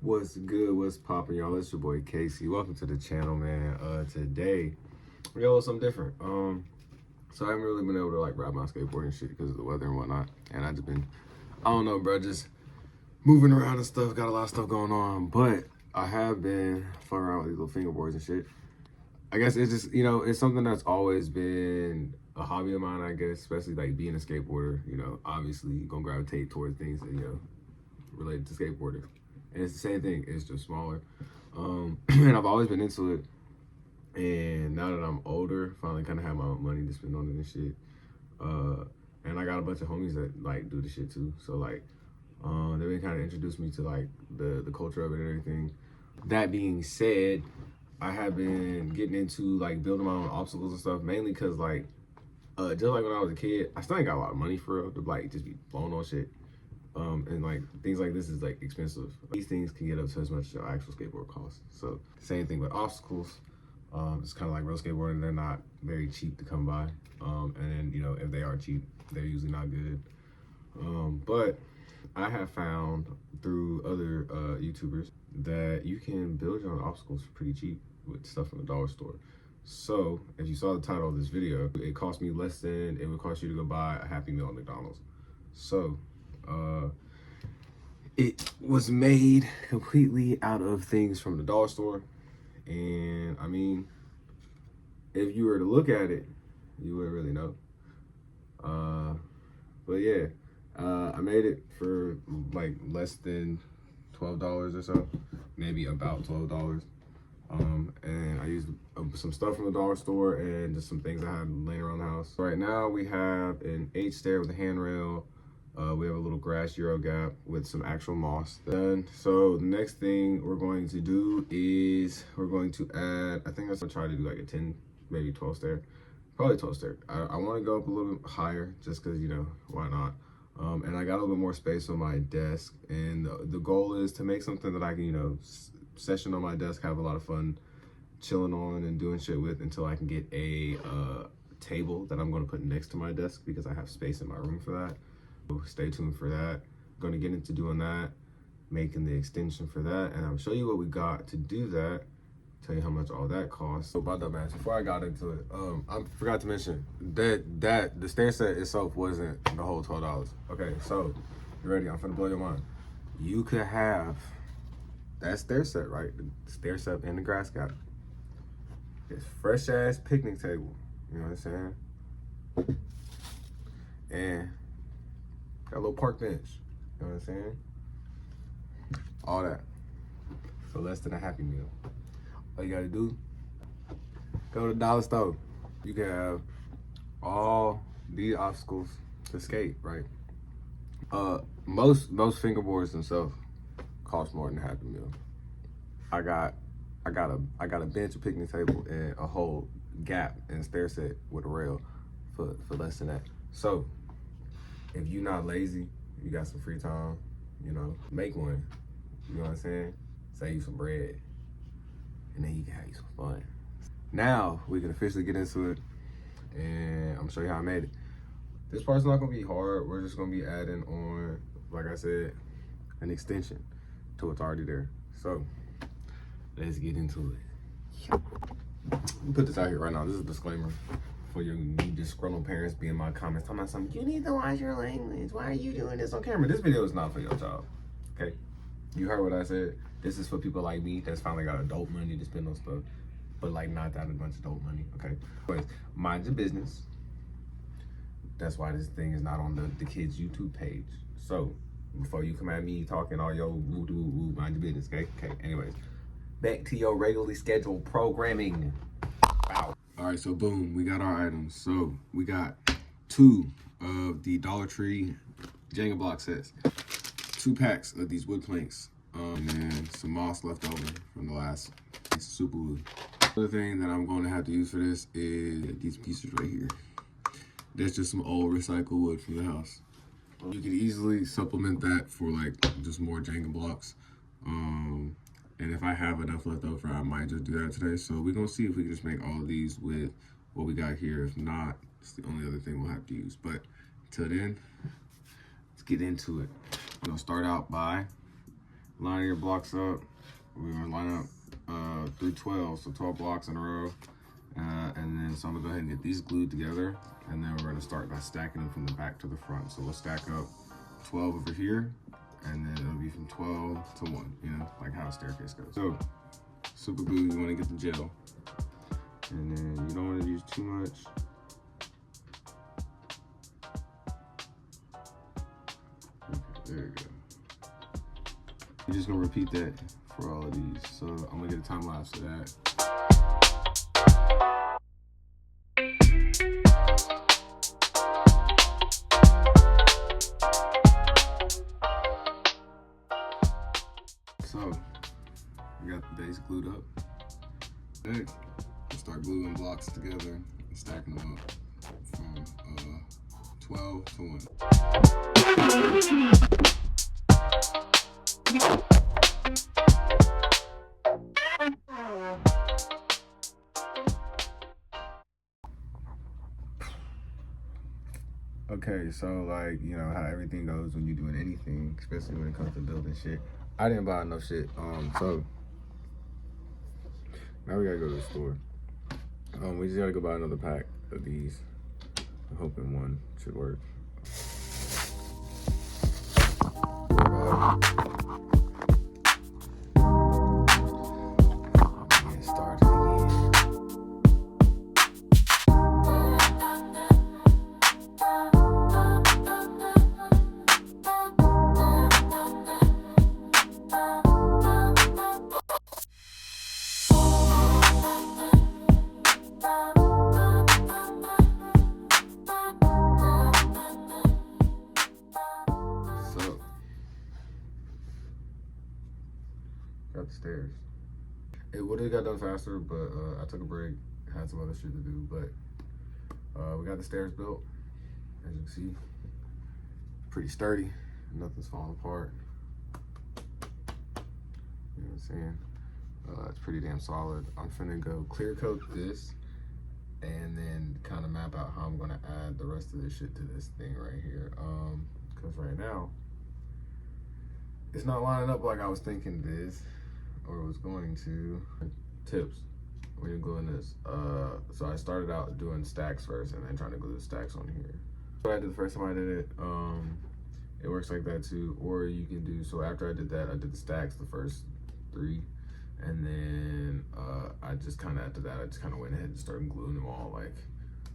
What's good? What's poppin', y'all? It's your boy Casey. Welcome to the channel, man. Today we got a little something different. So I haven't really been able to like ride my skateboard and shit because of the weather and whatnot. And I just been, I don't know, bro, just moving around and stuff. Got a lot of stuff going on, but I have been fucking around with these little fingerboards and shit. I guess it's just, it's something that's always been a hobby of mine, I guess, especially like being a skateboarder. Obviously you're gonna gravitate towards things that, related to skateboarding. And it's the same thing, it's just smaller. And I've always been into it. And now that I'm older, finally kind of have my own money to spend on it and shit. And I got a bunch of homies that like do the shit too. So like, they've been kind of introduced me to like the culture of it and everything. That being said, I have been getting into like building my own obstacles and stuff, mainly cause like, just like when I was a kid, I still ain't got a lot of money for real to like just be blowing on shit. And like things like this is like expensive. These things can get up to as much as your actual skateboard costs. So same thing with obstacles. It's kind of like real skateboarding. They're not very cheap to come by. And then, if they are cheap, they're usually not good. But I have found through other YouTubers that you can build your own obstacles pretty cheap with stuff from the dollar store. So if you saw the title of this video, it cost me less than it would cost you to go buy a Happy Meal at McDonald's. So it was made completely out of things from the dollar store. And I mean, if you were to look at it, you wouldn't really know. But yeah, I made it for like less than $12 or so, maybe about $12. And I used some stuff from the dollar store and just some things I had laying around the house. Right now we have an 8 stair with a handrail. We have a little grass Euro gap with some actual moss done. So the next thing we're going to do is we're going to add, I think I'm gonna try to do like a 10, maybe 12 stair, probably 12 stair. I want to go up a little bit higher just because, why not? And I got a little bit more space on my desk, and the goal is to make something that I can, session on my desk, have a lot of fun chilling on and doing shit with until I can get a table that I'm going to put next to my desk because I have space in my room for that. Stay tuned for that. I'm going to get into doing that, making the extension for that, and I'll show you what we got to do that, tell you how much all that costs. So about that, man, before I got into it, I forgot to mention that the stair set itself wasn't the whole $12. Okay, so you ready? I'm finna blow your mind. You could have that stair set, right? The stair set and the grass gap. This fresh ass picnic table, you know what I'm saying? And got a little park bench, you know what I'm saying? All that for less than a Happy Meal. All you gotta do, go to the dollar store. You can have all these obstacles to skate, right? Most fingerboards themselves cost more than a Happy Meal. I got a bench, a picnic table, and a whole gap and stair set with a rail for less than that. So if you're not lazy, you got some free time, make one. You know what I'm saying? Save you some bread, and then you can have you some fun. Now we can officially get into it, and I'm gonna show you how I made it. This part's not gonna be hard. We're just gonna be adding on, like I said, an extension to what's already there. So let's get into it. Let me put this out here right now. This is a disclaimer for your disgruntled parents be in my comments talking about something. You need to watch your language. Why are you doing this on camera? This video is not for your child, okay? You heard what I said. This is for people like me that's finally got adult money to spend on stuff, but like not that much adult money, okay? Anyways, mind your business. That's why this thing is not on the kids' YouTube page. So before you come at me talking all your woo, mind your business, okay? Okay, anyways, back to your regularly scheduled programming. Wow. All right, so boom, we got our items. So we got 2 of the Dollar Tree Jenga block sets, 2 packs of these wood planks, and then some moss left over from the last piece of super wood. The other thing that I'm going to have to use for this is these pieces right here. That's just some old recycled wood from the house. You can easily supplement that for like just more Jenga blocks. And if I have enough left over, I might just do that today. So we're gonna see if we can just make all of these with what we got here. If not, it's the only other thing we'll have to use. But till then, let's get into it. We're gonna start out by line your blocks up. We're gonna line up through 12, so 12 blocks in a row. And then so I'm gonna go ahead and get these glued together, and then we're gonna start by stacking them from the back to the front. So we'll stack up 12 over here, and then it'll be from 12 to 1, you know, like how a staircase goes. So super glue, you wanna get the gel. And then you don't wanna use too much. Okay, there you go. You're just gonna repeat that for all of these. So I'm gonna get a time lapse of that. So we got the base glued up. Okay, we'll start gluing blocks together and stacking them up from 12 to 1. Okay, so like, you know how everything goes when you're doing anything, especially when it comes to building shit. I didn't buy enough shit, so now we gotta go to the store. We just gotta go buy another pack of these. I'm hoping one should work. Got the stairs. It would have got done faster, but I took a break, had some other shit to do, but we got the stairs built. As you can see, pretty sturdy, nothing's falling apart. You know what I'm saying? It's pretty damn solid. I'm finna go clear coat this and then kind of map out how I'm gonna add the rest of this shit to this thing right here. Cause right now, it's not lining up like I was thinking it is, or was going to. Tips when you're gluing this. So I started out doing stacks first and then trying to glue the stacks on here. What I did the first time I did it, it works like that too. Or you can do, so after I did that, I did the stacks, the first 3. And then I just kind of, after that, I just kind of went ahead and started gluing them all like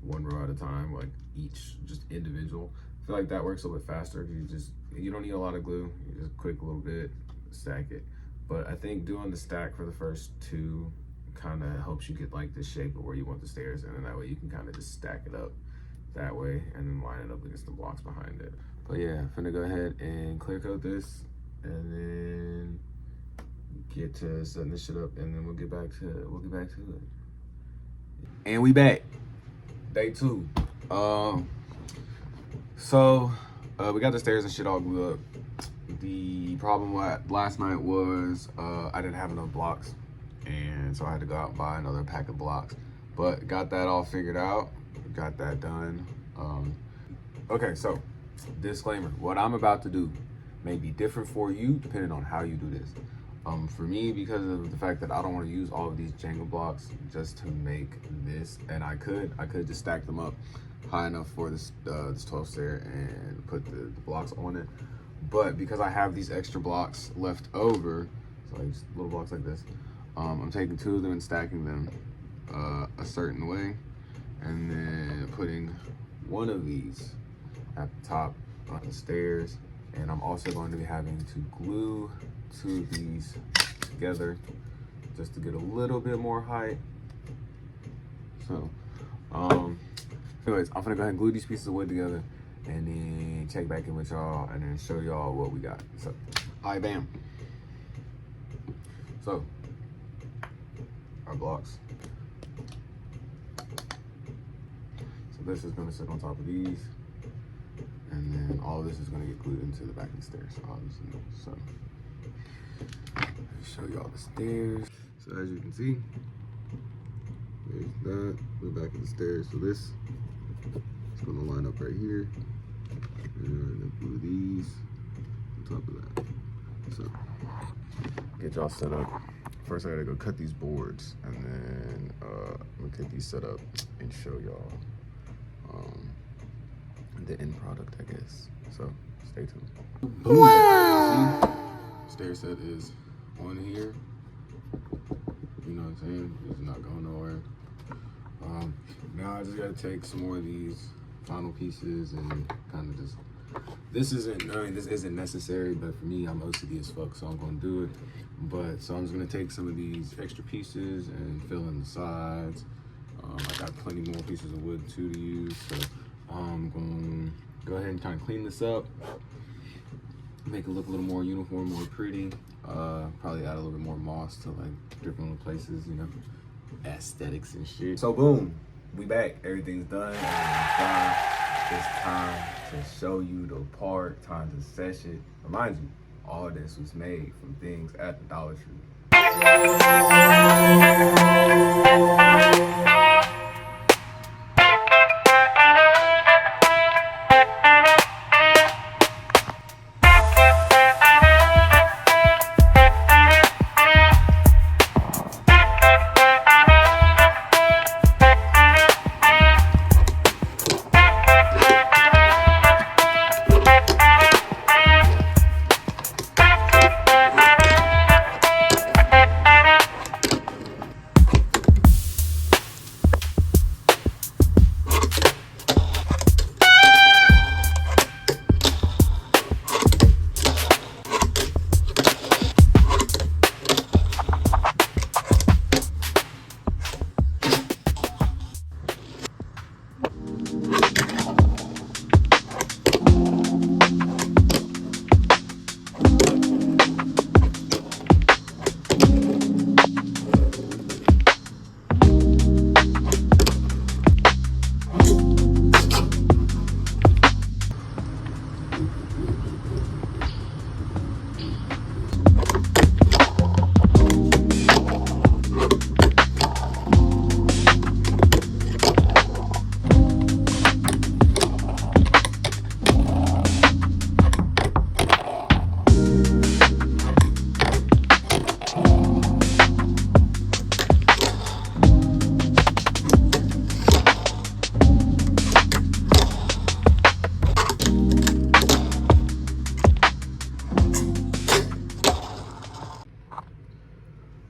one row at a time, like each just individual. I feel like that works a little bit faster. You don't need a lot of glue. You just quick a little bit, stack it. But I think doing the stack for the first 2 kind of helps you get like the shape of where you want the stairs, and then that way you can kind of just stack it up that way and then line it up against the blocks behind it. But yeah, I'm finna go ahead and clear coat this and then get to setting this shit up, and then we'll get back to it. And we back. Day 2. So we got the stairs and shit all glued up. The problem last night was I didn't have enough blocks, and so I had to go out and buy another pack of blocks. But got that all figured out, got that done. Okay, so disclaimer, what I'm about to do may be different for you depending on how you do this. For me, because of the fact that I don't want to use all of these Jenga blocks just to make this, and I could just stack them up high enough for this 12 stair and put the blocks on it. But because I have these extra blocks left over, so like just little blocks like this, I'm taking 2 of them and stacking them a certain way, and then putting 1 of these at the top on the stairs. And I'm also going to be having to glue 2 of these together just to get a little bit more height. So, anyways, I'm gonna go ahead and glue these pieces of wood together and then check back in with y'all and then show y'all what we got. So, all right, bam. So, our blocks. So this is gonna sit on top of these, and then all of this is gonna get glued into the back of the stairs, obviously. So, show y'all the stairs. So as you can see, there's that, the back of the stairs. So this is gonna line up right here, and then glue these on top of that. So get y'all set up. First, I gotta go cut these boards, and then I'm gonna get these set up and show y'all the end product, I guess. So stay tuned. Wow. Stair set is on here. You know what I'm saying? It's not going nowhere. Now I just gotta take some more of these final pieces and kind of just. This isn't necessary, but for me, I'm OCD as fuck, so I'm gonna do it. But so I'm just gonna take some of these extra pieces and fill in the sides. I got plenty more pieces of wood too to use, so I'm gonna go ahead and kind of clean this up, make it look a little more uniform, more pretty. Probably add a little bit more moss to like different little places, you know, aesthetics and shit. So boom, we back. Everything's done. Everything's done. It's time to show you the part, time to sesh it. Remind you, all this was made from things at the Dollar Tree.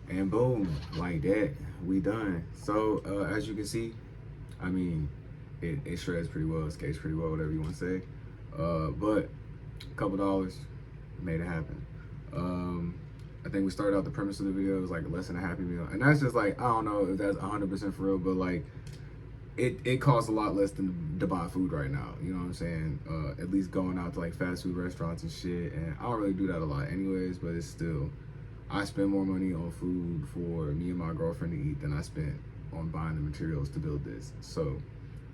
And boom, like that, we done. So as you can see, I mean, it shreds pretty well, skates pretty well, whatever you want to say. But a couple dollars made it happen. I think we started out the premise of the video, it was like less than a Happy Meal. And that's just like, I don't know if that's 100% for real, but like, it costs a lot less than to buy food right now. You know what I'm saying? At least going out to like fast food restaurants and shit. And I don't really do that a lot anyways, but it's still, I spend more money on food for me and my girlfriend to eat than I spent on buying the materials to build this. So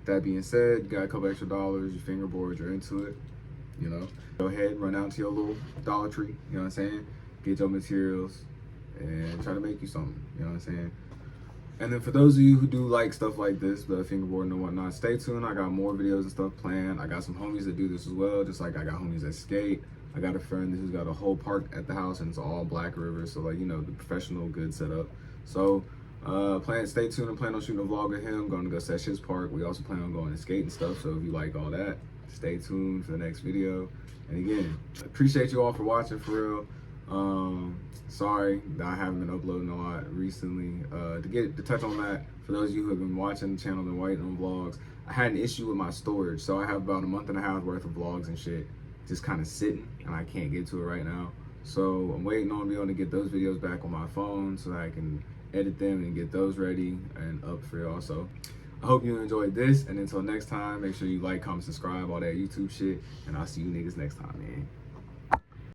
that being said, you got a couple extra dollars, your fingerboard, you're into it, you know. Go ahead, run out to your little Dollar Tree, you know what I'm saying? Get your materials and try to make you something, you know what I'm saying? And then for those of you who do like stuff like this, the fingerboard and whatnot, stay tuned. I got more videos and stuff planned. I got some homies that do this as well, just like I got homies that skate. I got a friend who's got a whole park at the house and it's all Black River, so like, you know, the professional good setup. So stay tuned and plan on shooting a vlog with him, going to go sesh his park. We also plan on going to skate and stuff, so if you like all that, stay tuned for the next video. And again, appreciate you all for watching, for real. Sorry that I haven't been uploading a lot recently. To touch on that, for those of you who have been watching the channel, been waiting on vlogs, I had an issue with my storage, so I have about a month and a half worth of vlogs and shit just kind of sitting, and I can't get to it right now. So I'm waiting on being able to get those videos back on my phone so that I can edit them and get those ready and up for y'all. So I hope you enjoyed this, and until next time, make sure you like, comment, subscribe, all that YouTube shit, and I'll see you niggas next time, man.